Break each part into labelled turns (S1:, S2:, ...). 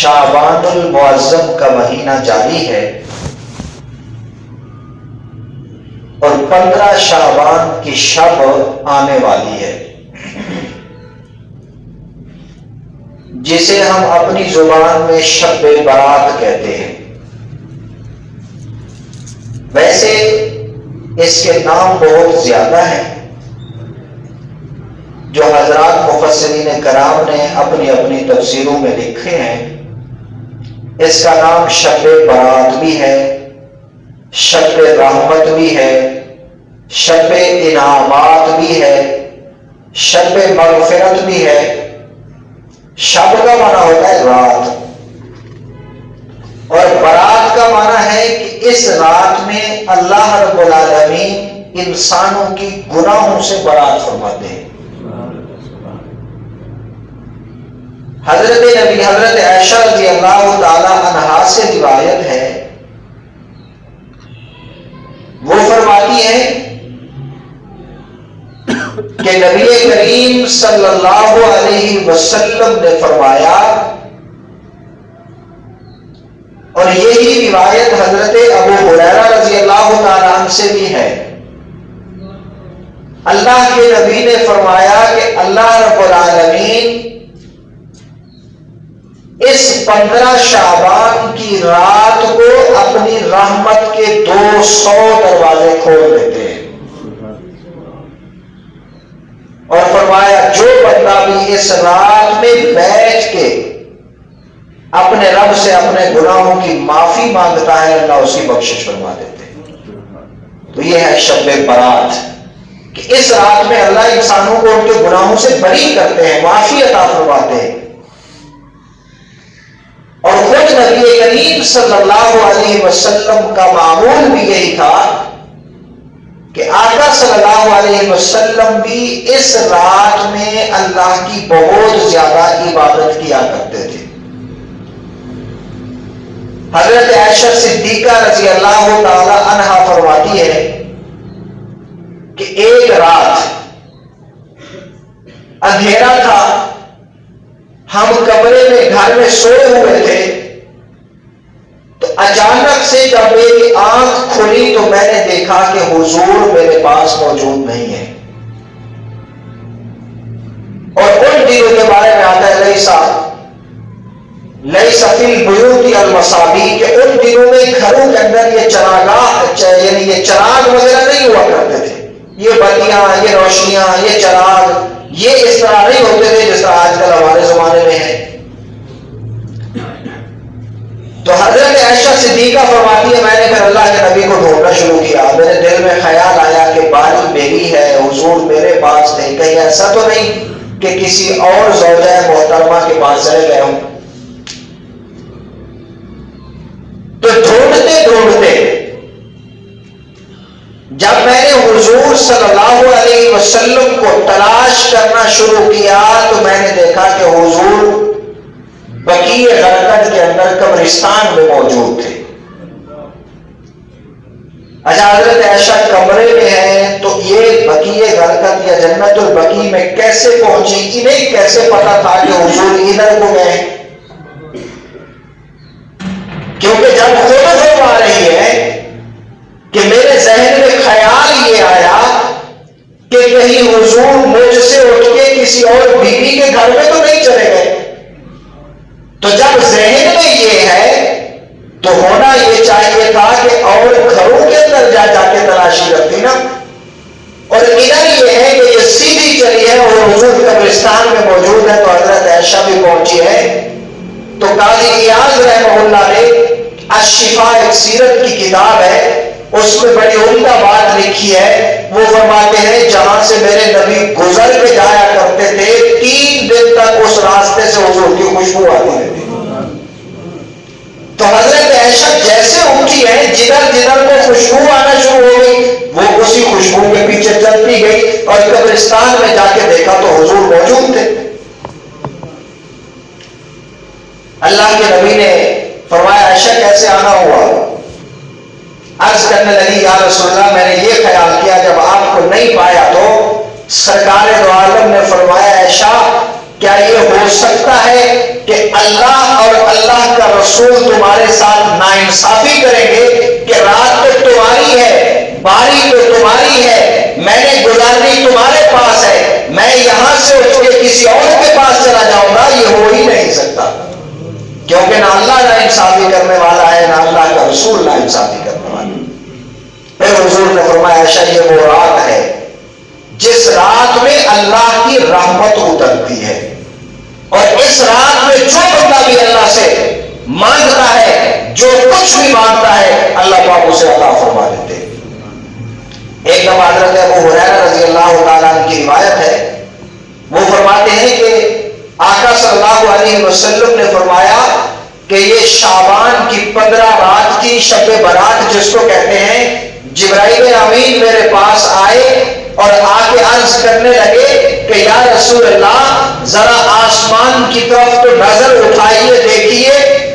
S1: شعبان المعظم کا مہینہ جاری ہے اور 15 شعبان کی شب آنے والی ہے، جسے ہم اپنی زبان میں شب برات کہتے ہیں۔ ویسے اس کے نام بہت زیادہ ہیں جو حضرات مفسرین کرام نے اپنی اپنی تفسیروں میں لکھے ہیں۔ اس کا نام شب برات بھی ہے، شب رحمت بھی ہے، شب انعامات بھی ہے، شب مغفرت بھی ہے۔ شب کا معنی ہوتا ہے رات، اور برات کا معنی ہے کہ اس رات میں اللہ رب العالمین انسانوں کی گناہوں سے برات فرماتے ہیں۔ حضرت عائشہ رضی اللہ تعالی عنہا سے روایت ہے، وہ فرماتی ہیں کہ نبی کریم صلی اللہ علیہ وسلم نے فرمایا، اور یہی روایت حضرت ابو ہریرہ رضی اللہ تعالیٰ عنہ سے بھی ہے، اللہ کے نبی نے فرمایا کہ اللہ رب العالمین اس 15 شعبان کی رات کو اپنی رحمت کے 200 دروازے کھول دیتے ہیں، اور فرمایا جو بندہ بھی اس رات میں بیٹھ کے اپنے رب سے اپنے گناہوں کی معافی مانگتا ہے، اللہ اس کی بخشش فرما دیتے ہیں۔ تو یہ ہے شب برات، کہ اس رات میں اللہ انسانوں کو ان کے گناہوں سے بری کرتے ہیں، معافی عطا فرماتے ہیں۔ اور خود نبی کریم صلی اللہ علیہ وسلم کا معمول بھی یہی تھا کہ آقا صلی اللہ علیہ وسلم بھی اس رات میں اللہ کی بہت زیادہ عبادت کیا کرتے تھے۔ حضرت عائشہ صدیقہ رضی اللہ تعالی عنہا فرماتی ہے کہ ایک رات اندھیرا تھا، ہم کمرے میں گھر میں سوئے ہوئے تھے، تو اچانک سے جب میری آنکھ کھلی تو میں نے دیکھا کہ حضور میرے پاس موجود نہیں ہے۔ اور ان دنوں کے بارے میں آتا ہے لیسا فی البیوت المصابیح، کہ ان دنوں میں گھروں کے اندر یہ چراغاں یعنی یہ چراغ وغیرہ نہیں ہوا کرتے تھے، یہ بتیاں، یہ روشنیاں، یہ چراغ، یہ اس طرح نہیں ہوتے تھے جس طرح آج کل ہمارے زمانے میں ہے۔ تو حضرت عائشہ صدیقہ فرماتی ہے میں نے پھر اللہ کے نبی کو ڈھونڈنا شروع کیا، میرے دل میں خیال آیا کہ باری میری ہے، حضور میرے پاس نہیں، کہیں ایسا تو نہیں کہ کسی اور زوجہ محترمہ کے پاس چلے گئے ہوں۔ تو ڈھونڈتے ڈھونڈتے جب میں نے حضور صلی اللہ علیہ وسلم کو تلاش کرنا شروع کیا تو میں نے دیکھا کہ حضور بقیع غرقد کے اندر قبرستان میں موجود تھے۔ اچھا، حضرت عائشہ کمرے میں ہے تو یہ بقیع غرقد یا جنت البقیع میں کیسے پہنچی؟ انہیں کیسے پتا تھا کہ حضور ادھر کو گئے؟ کیونکہ جب خود فرما رہی ہے کہ میرے ذہن میں خیال یہ آیا کہ کہیں حضور مجھ سے اٹھ کے کسی اور بیوی کے گھر میں تو نہیں چلے گئے۔ تو جب ذہن میں یہ ہے تو ہونا یہ چاہیے تھا کہ اور گھروں کے اندر جا کے تلاشی کرتی نا، اور ادھر یہ ہے کہ یہ سیدھی چلی ہے اور حضور قبرستان میں موجود ہے۔ تو حضرت عائشہ بھی پہنچی ہے۔ تو قاضی ایاز رحمہ اللہ نے الشفاء، ایک سیرت کی کتاب ہے، اس میں بڑی عمدہ بات لکھی ہے۔ وہ فرماتے ہیں جہاں سے میرے نبی گزر کے جایا کرتے تھے 3 دن تک اس راستے سے حضور کی خوشبو آتی رہتی۔ تو حضرت عائشہ جیسے اٹھی ہے، جدھر جدھر کو خوشبو آنا شروع ہو گئی، وہ اسی خوشبو کے پیچھے چلتی گئی اور قبرستان میں جا کے دیکھا تو حضور موجود تھے۔ اللہ کے نبی نے فرمایا عائشہ کیسے آنا ہوا؟ عرض کرنے لگی یا رسول اللہ میں نے یہ خیال کیا جب آپ کو نہیں پایا تو سرکار دو عالم نے فرمایا عائشہ کیا یہ ہو سکتا ہے کہ اللہ اور اللہ کا رسول تمہارے ساتھ ناانصافی کریں گے کہ رات تو تمہاری ہے، باری تو تمہاری ہے، میں نے گزارنی تمہارے پاس ہے، میں یہاں سے اٹھ کے کسی اور کے پاس چلا جاؤں گا، یہ ہو ہی نہیں سکتا، کیونکہ نہ اللہ ناانصافی کرنے والا ہے، نہ اللہ کا رسول ناانصافی کرنے والا ہے۔ پھر حضور نے فرمایا عائشہ یہ وہ رات ہے جس رات میں اللہ کی رحمت اترتی ہے، اور اس رات میں جو بندہ بھی اللہ سے مانگتا ہے، جو کچھ بھی مانگتا ہے، اللہ پاک اسے عطا فرما دیتے ہیں۔ ایک دفعہ حضرت ابو ہریرہ رضی اللہ تعالیٰ عنہ کی روایت ہے، وہ فرماتے ہیں کہ آقا صلی اللہ علیہ وسلم نے فرمایا کہ یہ شعبان کی 15 رات کی شب برات جس کو کہتے ہیں، جبرائیل امین میرے پاس آئے اور آ کے عرض کرنے لگے کہ یا رسول اللہ ذرا آسمان کی طرف تو نظر اٹھائیے، دیکھیے۔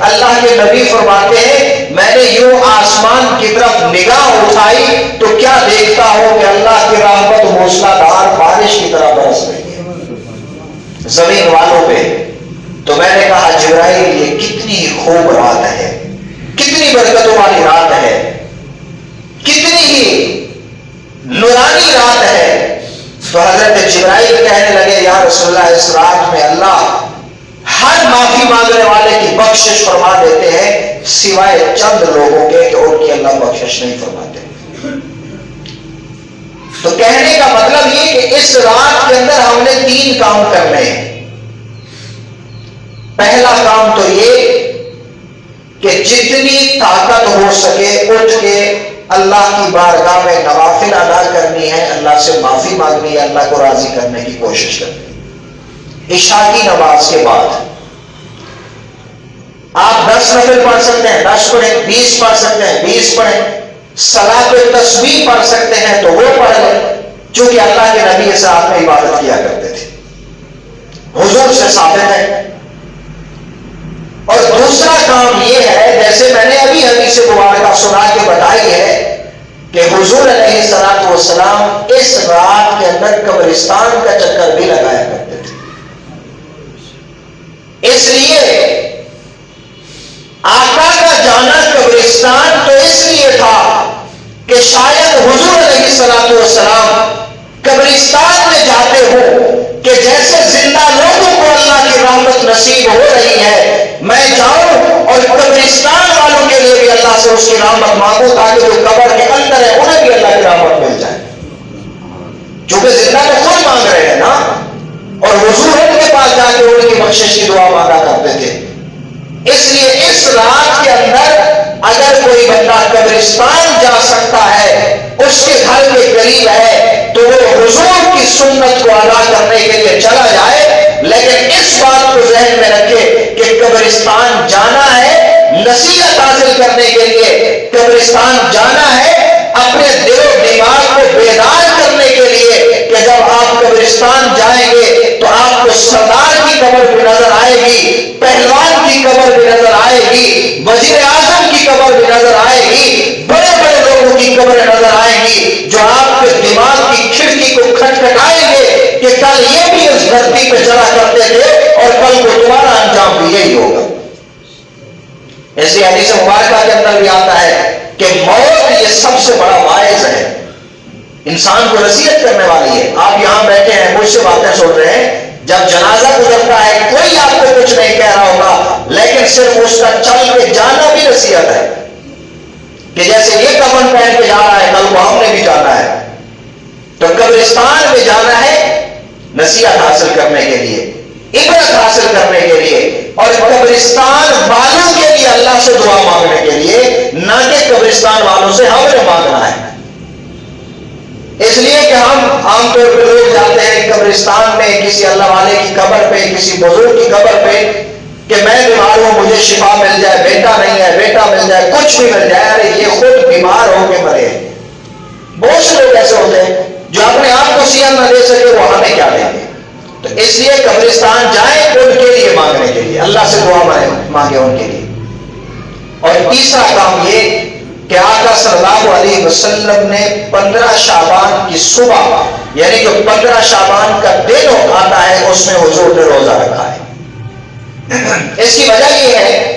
S1: اللہ کے نبی فرماتے ہیں میں نے یوں آسمان کی طرف نگاہ اٹھائی تو کیا دیکھتا ہوں کہ اللہ کی رحمت موسلادھار بارش کی طرح برس رہی ہے زمین والوں پہ۔ تو میں نے کہا جبرائیل یہ کتنی خوب رات ہے، کتنی برکتوں والی رات ہے، کتنی ہی نورانی رات ہے۔ تو حضرت جبرائیل کہنے لگے یا رسول اللہ اس رات میں اللہ ہر معافی مانگنے والے کی بخشش فرما دیتے ہیں سوائے چند لوگوں کے کہ ان کی اللہ بخشش نہیں فرماتے۔ تو کہنے کا مطلب یہ کہ اس رات کے اندر ہم نے 3 کام کرنے ہیں۔ پہلا کام تو یہ کہ جتنی طاقت ہو سکے اٹھ کے اللہ کی بارگاہ میں نوافل ادا کرنی ہے، اللہ سے معافی مانگنی ہے، اللہ کو راضی کرنے کی کوشش کرنی ہے۔ عشاء کی نماز کے بعد آپ 10 نفل پڑھ سکتے ہیں 10 پڑھیں، 20 پڑھ سکتے ہیں 20 پڑھیں، صلاۃ التسبیح پڑھ سکتے ہیں تو وہ پڑھ لیں، چونکہ اللہ کے نبی اس رات میں عبادت کیا کرتے تھے، حضور سے ثابت ہے۔ اور دوسرا کام یہ ہے جیسے میں نے ابھی حدیث مبارکہ سنا کے بتائی ہے کہ حضور علیہ الصلوۃ والسلام اس رات کے اندر قبرستان کا چکر بھی لگایا کرتے تھے۔ اس لیے آقا کا جانا قبرستان تو اس لیے تھا کہ شاید حضور علیہ الصلوۃ والسلام قبرستان میں جاتے ہوں کہ جیسے زندہ لوگوں کو اللہ کی رحمت نصیب ہو رہی ہے، میں جاؤں اور قبرستان والوں کے لیے بھی اللہ سے اس کی رحمت مانگوں تاکہ جو قبر کے اندر ہے انہیں بھی اللہ کی رحمت مل جائے، چونکہ زندہ تو خود مانگ رہے ہیں نا، اور حضور ان کے پاس جا کے ان کی بخشش کی دعا مانگا کرتے تھے۔ اس لیے اس رات کے اندر اگر کوئی بندہ قبرستان جا سکتا ہے، اس کے گھر کے قریب ہے، تو وہ حضور کی سنت کو ادا کرنے کے لیے چلا جائے، لیکن اس بات کو ذہن میں رکھے کہ قبرستان جانا ہے نصیحت حاصل کرنے کے لیے، قبرستان جانا ہے اپنے دل و دماغ کو بیدار کرنے کے لیے کہ جب آپ قبرستان جائیں گے تو آپ کو سردار کی قبر بھی نظر آئے گی، پہلوان کی قبر بھی نظر آئے گی، وزیر اعظم کی قبر بھی نظر آئے گی، بڑے بڑے لوگوں کی قبریں نظر آئیں گی جو آپ کے دماغ کی کھڑکی کو کھٹکھٹائیں گے کہ کل یہ بھی اس دھرتی پہ چلا کرتے تھے اور کل کو تمہارا انجام بھی یہی ہوگا۔ ایسی حدیث مبارکہ کے اندر بھی آتا ہے کہ موت یہ سب سے بڑا واعظ ہے، انسان کو نصیحت کرنے والی ہے۔ آپ یہاں بیٹھے ہیں مجھ سے باتیں سن رہے ہیں، جب جنازہ گزرتا ہے کوئی آپ کو کچھ نہیں کہہ رہا ہوگا، لیکن صرف اس کا چل کے جانا بھی نصیحت ہے کہ جیسے یہ کفن پہن کے جا رہا ہے کل کو ہم نے بھی جانا ہے۔ تو قبرستان میں جانا ہے نصیحت حاصل کرنے کے لیے، عبرت حاصل کرنے کے لیے، اور قبرستان والوں کے لیے اللہ سے دعا مانگنے کے لیے، نہ کہ قبرستان والوں سے ہم نے مانگنا ہے۔ اس لیے کہ ہم عام طور پہ لوگ جاتے ہیں قبرستان میں کسی اللہ والے کی قبر پہ، کسی بزرگ کی قبر پہ کہ میں بیمار ہوں مجھے شفا مل جائے، بیٹا نہیں ہے بیٹا مل جائے، کچھ بھی مل جائے، ارے یہ خود بیمار ہو کے مرے۔ بہت سے لوگ ایسے ہوتے ہیں جو اپنے آپ کو صحت نہ دے سکے، وہ ہمیں کیا دیں گے؟ تو اس لیے قبرستان جائیں ان کے لیے مانگنے کے لیے، اللہ سے دعا مانگے ان کے لیے۔ اور تیسرا کام یہ کہ آقا صلی اللہ علیہ وسلم نے 15 شعبان کی صبح، یعنی جو 15 شعبان کا دن آتا ہے اس میں حضور نے روزہ رکھا ہے۔ اس کی وجہ یہ ہے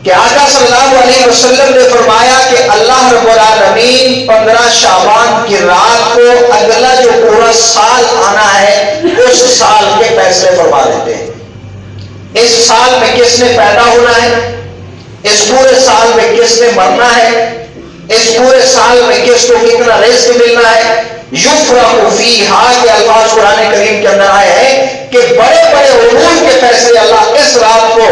S1: کہ آقا صلی اللہ علیہ وسلم نے فرمایا کہ اللہ رب العالمین 15 شعبان کی رات کو اگلا جو پورا سال آنا ہے اس سال کے فیصلے فرما دیتے ہیں. اس سال میں کس نے پیدا ہونا ہے، اس پورے سال میں کس نے مرنا ہے، اس پورے سال میں کس کو کتنا رزق ملنا ہے. یفرق فیہا کے الفاظ قرآن کریم کے اندر آئے ہیں کہ بڑے بڑے امور کے فیصلے اللہ اس رات کو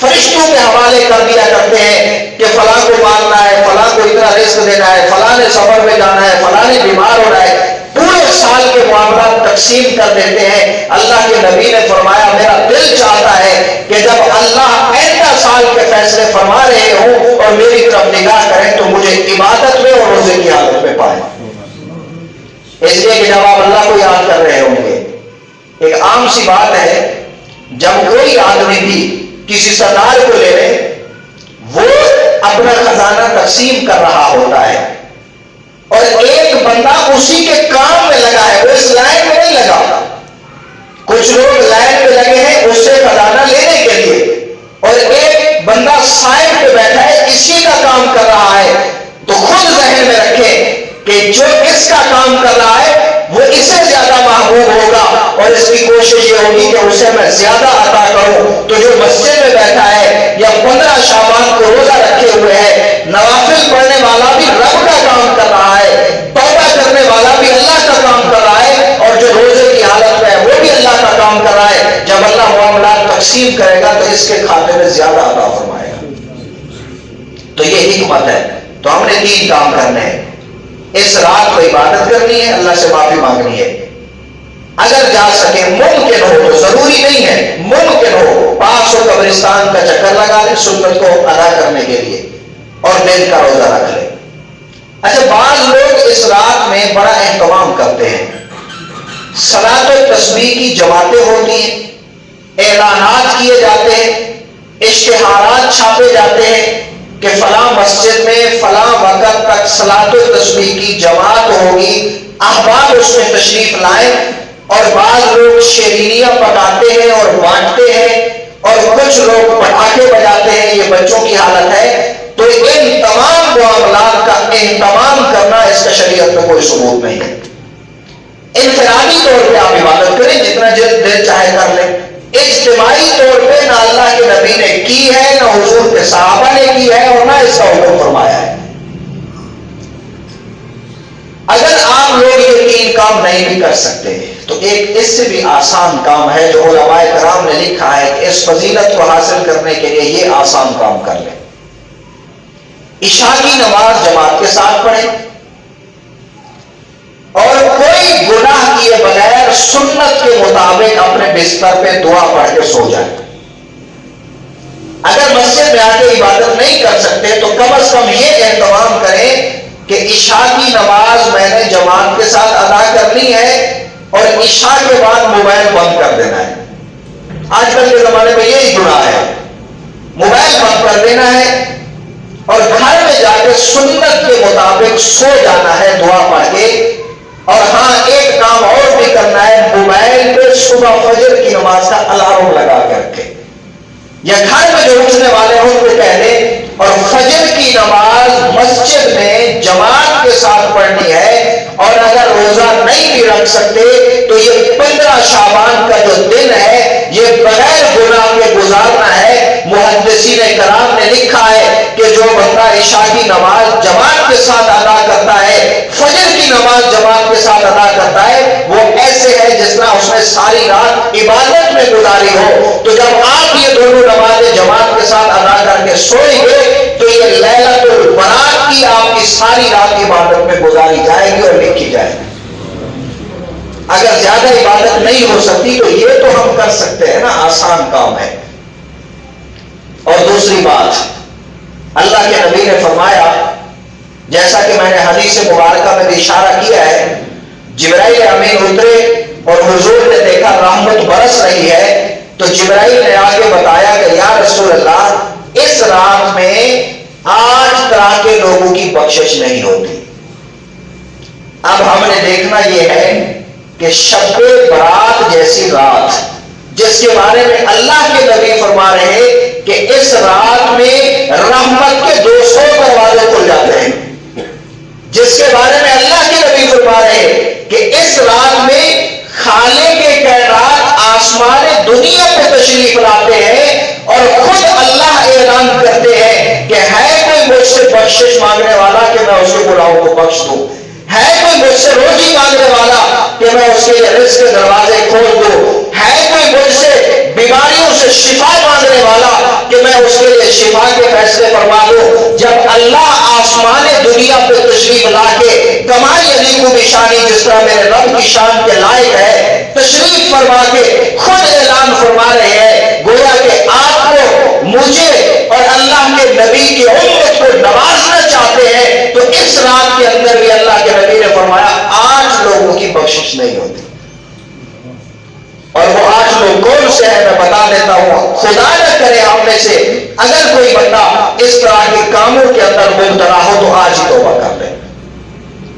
S1: فرشتوں کے حوالے کر دیا کرتے ہیں کہ فلاں کو مارنا ہے، فلاں کو اتنا رزق دینا ہے، فلاں نے سفر میں جانا ہے، فلاں نے بیمار ہونا ہے. پورے سال کے معاملات تقسیم کر دیتے ہیں. اللہ کے نبی نے فرمایا میرا دل چاہتا ہے کہ جب اللہ ایسا سال کے فیصلے فرما رہے ہوں اور میری طرف نگاہ کریں تو مجھے عبادت میں اور روزے کی حالت میں پائیں. اس لیے کہ جب آپ اللہ کو یاد کر رہے ہوں گے، ایک عام سی بات ہے جب کوئی آدمی بھی کسی سردار کو لے لے، وہ اپنا خزانہ تقسیم کر رہا ہوتا ہے اور ایک بندہ اسی کے کام میں لگا ہے، وہ اس لائن میں نہیں لگا. کچھ لوگ لائن میں لگے ہیں اس سے خزانہ لینے کے لیے اور ایک بندہ سائڈ پہ بیٹھا ہے اسی کا کام کر رہا ہے. تو خود ذہن میں رکھیں کہ جو اس کا کام کر رہا ہے وہ اس سے زیادہ محبوب ہوگا اور اس کی کوشش یہ ہوگی کہ اسے میں زیادہ عطا کروں. تو جو مسجد میں بیٹھا ہے یا 15 شعبان کو روزہ رکھے ہوئے ہے، نوافل پڑھنے والا بھی رب کا کام کر رہا ہے، توبہ کرنے والا بھی اللہ کا کام کر رہا ہے اور جو روزے کی حالت میں ہے وہ بھی اللہ کا کام کر رہا ہے. جب اللہ معاملات تقسیم کرے گا تو اس کے کھاتے میں زیادہ عطا فرمائے گا. تو یہ حکمت ہے. تو ہم نے 3 کام کرنے ہیں. اس رات کو عبادت کرنی ہے، اللہ سے معافی مانگنی ہے. اگر جا سکے ممکن ہو تو ضروری نہیں ہے، ممکن ہو 500 قبرستان کا چکر لگا لیں سنت کو ادا کرنے کے لیے اور دن کا روزہ رکھ لیں. اچھا، بعض لوگ اس رات میں بڑا اہتمام کرتے ہیں. صلاۃ و تسبیح کی جماعتیں ہوتی ہیں، اعلانات کیے جاتے ہیں، اشتہارات چھاپے جاتے ہیں کہ فلاں مسجد میں فلاں وقت تک صلاۃ و تسبیح کی جماعت ہوگی، احباب اس میں تشریف لائیں. اور بعض لوگ شیرینیاں پکاتے ہیں اور بانٹتے ہیں اور کچھ لوگ پٹاخے بجاتے ہیں. یہ بچوں کی حالت ہے. تو ان تمام معاملات کا اہتمام کرنا اس کا شریعت میں کوئی ثبوت نہیں ہے. انفرادی طور پہ آپ عبادت کریں، جتنا دل چاہے کر لیں. اجتماعی طور پہ نہ اللہ کے نبی نے کی ہے، نہ حضور کے صحابہ نے کی ہے اور نہ اس کا حکم فرمایا ہے. اگر آپ لوگ یہ 3 کام نہیں بھی کر سکتے تو ایک اس سے بھی آسان کام ہے جو علماء کرام نے لکھا ہے کہ اس فضیلت کو حاصل کرنے کے لیے یہ آسان کام کر لیں. عشاء کی نماز جماعت کے ساتھ پڑھیں اور کوئی گناہ کیے بغیر سنت کے مطابق اپنے بستر پہ دعا پڑھ کے سو جائیں. اگر مسجد میں آ کے عبادت نہیں کر سکتے تو کم از کم یہ اہتمام کریں کہ عشاء کی نماز میں نے جماعت کے ساتھ ادا کرنی ہے اور عشاء کے بعد موبائل بند کر دینا ہے. آج کل کے زمانے میں یہی گناہ ہے، موبائل بند کر دینا ہے اور گھر میں جا کے سنت کے مطابق سو جانا ہے دعا پڑھ کے. اور ہاں، ایک کام اور بھی کرنا ہے، موبائل پہ صبح فجر کی نماز کا الارم لگا کے رکھے یا گھر میں جو اٹھنے والے ہیں ان کو کہہ دیں. اور فجر کی نماز مسجد میں جماعت کے ساتھ پڑھنی ہے. اور اگر روزہ نہیں بھی رکھ سکتے تو یہ 15 شعبان کا جو دن ہے یہ بغیر گناہ کے گزارنا ہے. محدثین کرام نے لکھا ہے کہ جو بندہ عشاء کی نماز جماعت کے ساتھ ادا کرتا ہے، فجر کی نماز جماعت کے ساتھ ادا کرتا ہے، وہ ایسے ہے جس طرح اس نے ساری رات عبادت میں گزاری ہو. تو جب آپ یہ دونوں نمازیں جماعت کے ساتھ ادا کر کے سوئیں گے تو یہ لیلۃ البرات کی آپ کی ساری رات عبادت میں گزاری جائے گی اور لکھی جائے گی. اگر زیادہ عبادت نہیں ہو سکتی تو یہ تو ہم کر سکتے ہیں نا، آسان کام ہے. اور دوسری بات، اللہ کے نبی نے فرمایا، جیسا کہ میں نے حدیث مبارکہ میں بھی اشارہ کیا ہے، جبرائیل امین اترے اور حضور نے دیکھا رحمت برس رہی ہے تو جبرائیل نے آگے بتایا کہ یا رسول اللہ، اس رات میں 8 طرح کے لوگوں کی بخشش نہیں ہوتی. اب ہم نے دیکھنا یہ ہے کہ شب برات جیسی رات جس کے بارے میں اللہ کے نبی فرما رہے ہیں کہ اس رات میں رحمت کے 200 دروازے کھل جاتے ہیں، جس کے بارے میں اللہ کے نبی فرما رہے ہیں کہ اس رات میں خالق کے کائنات آسمان دنیا پہ تشریف لاتے ہیں اور خود اللہ اعلان کرتے ہیں کہ ہے کوئی مجھ سے بخشش مانگنے والا کہ میں اس کے گناہوں کو بخش دوں، ہے کوئی مجھ سے روزی مانگنے والا کہ میں اس کے لیے رزق کے دروازے کھول دوں، ہے کوئی مجھ سے بیماریوں سے شفا مانگنے والا کہ میں اس کے لیے شفا کے فیصلے فرما دوں۔ جب اللہ آسمان دنیا پہ تشریف لا کے کمائی علی کو نشانی جس طرح میرے رب کی شان کے لائق ہے تشریف فرما کے خود اعلان فرما رہے ہیں گویا کہ آپ کو مجھے اور اللہ کے نبی کی امت کو نوازنا چاہتے ہیں، تو اس رات کے اندر بھی اللہ کے نبی نے فرمایا 8 لوگوں کی بخشش نہیں ہوتی، اور وہ 8 لوگ کون سے ہیں میں بتا دیتا ہوں۔ خدا نہ کرے آپ میں سے اگر کوئی بندہ اس طرح کے کاموں کے اندر مبتلا ہو تو آج ہی توبہ کر لے۔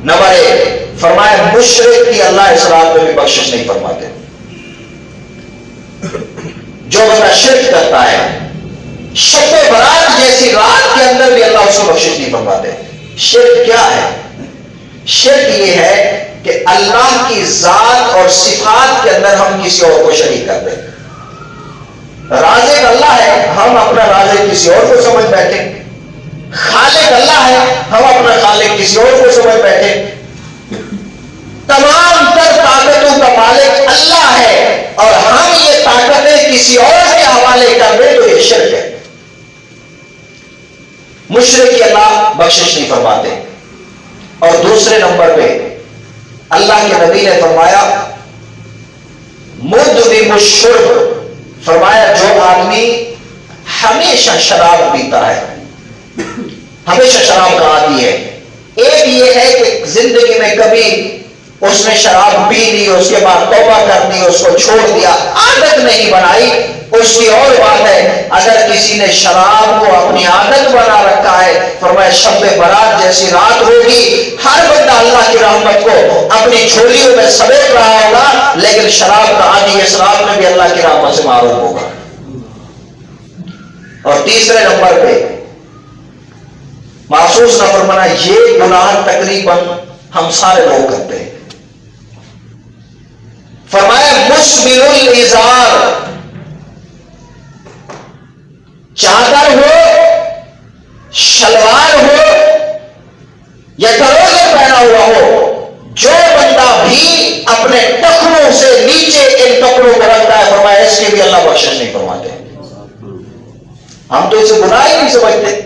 S1: نمبر 1 فرمایا مشرک کی اللہ اس رات میں بھی بخشش نہیں فرماتے۔ جو بندہ شرک کرتا ہے شب برات جیسی رات کے اندر بھی اللہ اس کو بخشش نہیں فرماتے۔ شرک کیا ہے؟ شرک یہ ہے کہ اللہ کی ذات اور صفات کے اندر ہم کسی اور کو شریک کر دیں۔ رازق اللہ ہے، ہم اپنا رازق کسی اور کو سمجھ بیٹھے، خالق اللہ ہے، ہم اپنا خالق کسی اور کو سمجھ بیٹھے، تمام تر طاقتوں کا مالک اللہ ہے اور ہم یہ طاقتیں کسی اور کے حوالے کر دیں تو یہ شرک ہے۔ مشرک اللہ بخشش نہیں فرماتے۔ اور دوسرے نمبر پہ اللہ کے نبی نے فرمایا مدمن الشرب، فرمایا جو آدمی ہمیشہ شراب پیتا ہے، ہمیشہ شراب کا عادی ہے۔ ایک یہ ہے کہ زندگی میں کبھی اس نے شراب پی لی، اس کے بعد توبہ کر دی، اس کو چھوڑ دیا، عادت نہیں بنائی، اس کی اور بات ہے۔ اگر کسی نے شراب کو اپنی عادت بنا رکھا ہے، فرمایا شب برات جیسی رات ہوگی، ہر بندہ اللہ کی رحمت کو اپنی جھولیوں میں سمیٹ رہا ہوگا، لیکن شراب کا عادی اس رات میں بھی اللہ کی رحمت سے محروم ہوگا۔ اور تیسرے نمبر پہ محسوس نہ فرمانا، یہ گناہ تقریباً ہم سارے لوگ کرتے ہیں۔ فرمایا مسبل الازار، چادر ہو، شلوار ہو یا ٹروزر پہنا ہوا ہو، جو بندہ بھی اپنے ٹخنوں سے نیچے ان کپڑوں کو رکھتا ہے، فرمایا اس کی بھی اللہ بخشش نہیں فرماتے۔ ہم تو اسے گناہ ہی نہیں سمجھتے۔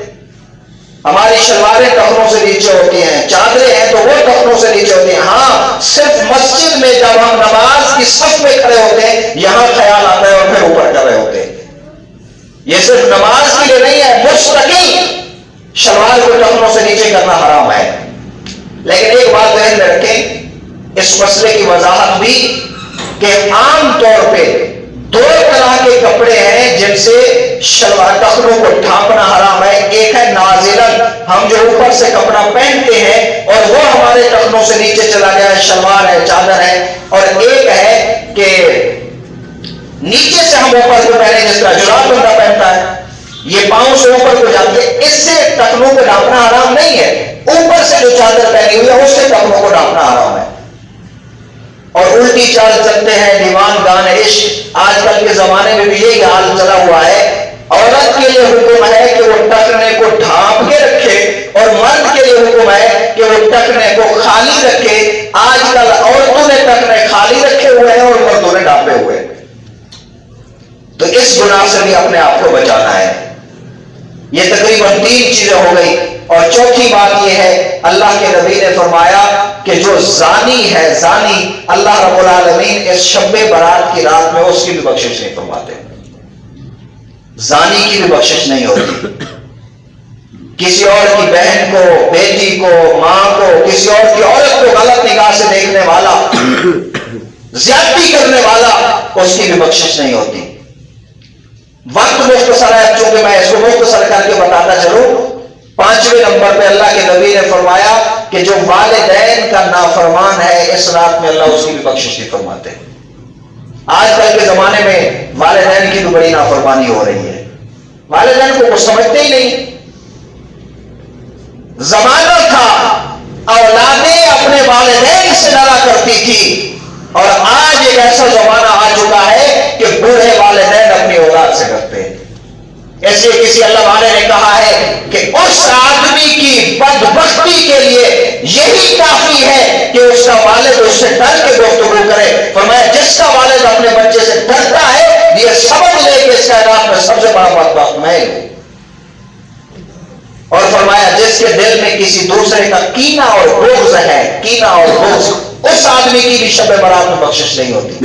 S1: ہماری شلواریں ٹخنوں سے نیچے ہوتی ہیں، چادریں ہیں تو وہ ٹخنوں سے نیچے ہوتی ہیں۔ ہاں صرف مسجد میں جب ہم نماز کی صف میں کھڑے ہوتے ہیں یہاں خیال آتا ہے اور پھر اوپر کر رہے ہوتے ہیں۔ یہ صرف نماز کے لیے نہیں ہے، مستقل شلوار کو ٹخنوں سے نیچے کرنا حرام ہے۔ لیکن ایک بات ذہن میں رکھیں اس مسئلے کی وضاحت بھی کہ عام طور پہ 2 طرح کے کپڑے ہیں جن سے شلوار ٹخنوں کو ڈھانپنا حرام ہے۔ ایک ہے نازلن، ہم جو اوپر سے کپڑا پہنتے ہیں اور وہ ہمارے ٹخنوں سے نیچے چلا گیا ہے، شلوار ہے، چادر ہے، اور ایک ہے کہ نیچے سے ہم اوپر کو پہنے جس طرح جراب بندہ پہنتا ہے، یہ پاؤں سے اوپر کو جاتے ہیں، اس سے ٹخنوں کو ڈھانپنا حرام نہیں ہے۔ اوپر سے جو چادر پہنی ہوئی ہے اس سے ٹخنوں کو ڈھانپنا حرام ہے۔ اور الٹی چال چلتے ہیں دیوان گان عشق، آج کل کے زمانے میں بھی یہی حال چلا ہوا ہے۔ عورت کے لیے حکم ہے کہ وہ ٹخنے کو ڈھانپ کے رکھے اور مرد کے لیے حکم ہے کہ وہ ٹخنے کو خالی رکھے۔ آج کل عورتوں نے ٹخنے خالی رکھے ہوئے ہیں اور مردوں نے ڈھانپے ہوئے ہیں۔ تو اس گناہ سے بھی اپنے آپ کو بچانا ہے۔ یہ تقریباً 3 چیزیں ہو گئی، اور چوتھی بات یہ ہے اللہ کے نبی نے فرمایا کہ جو زانی ہے، زانی اللہ رب العالمین اس شب برات کی رات میں اس کی بھی بخشش نہیں فرماتے۔ زانی کی بھی بخشش نہیں ہوتی۔ کسی اور کی بہن کو، بیٹی کو، ماں کو، کسی اور کی عورت کو غلط نگاہ سے دیکھنے والا، زیادتی کرنے والا، اس کی بھی بخشش نہیں ہوتی۔ وقت مختصر ہے چونکہ میں اس کو مختصر کر کے بتاتا چلوں۔ 5ویں نمبر پہ اللہ کے نبی نے فرمایا کہ جو والدین کا نافرمان ہے اس رات میں اللہ اس کی بھی بخشش نہیں فرماتے۔ آج کل کے زمانے میں والدین کی تو بڑی نافرمانی ہو رہی ہے، والدین کو کچھ سمجھتے ہی نہیں۔ زمانہ تھا اولادیں اپنے والدین سے ڈرا کرتی تھی، اور آج ایک ایسا زمانہ آ چکا ہے کہ بوڑھے والدین اپنی اولاد سے ڈرتے ہیں۔ ایسے کسی اللہ والے نے کہا ہے کہ اس آدمی کی بدبختی کے لیے یہی کافی ہے کہ اس کا والد اس سے ڈر کے گفتگو کرے۔ فرمایا جس کا والد اپنے بچے سے ڈرتا ہے یہ سمجھ لے کہ اس کائنات میں سب سے بڑا بدبخت میں ہوں۔ اور فرمایا جس کے دل میں کسی دوسرے کا کینہ اور بغض ہے، کینہ اور بغض، اس آدمی کی بھی شب برات میں بخشش نہیں ہوتی۔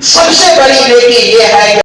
S1: سب سے بڑی نیکی یہ ہے کہ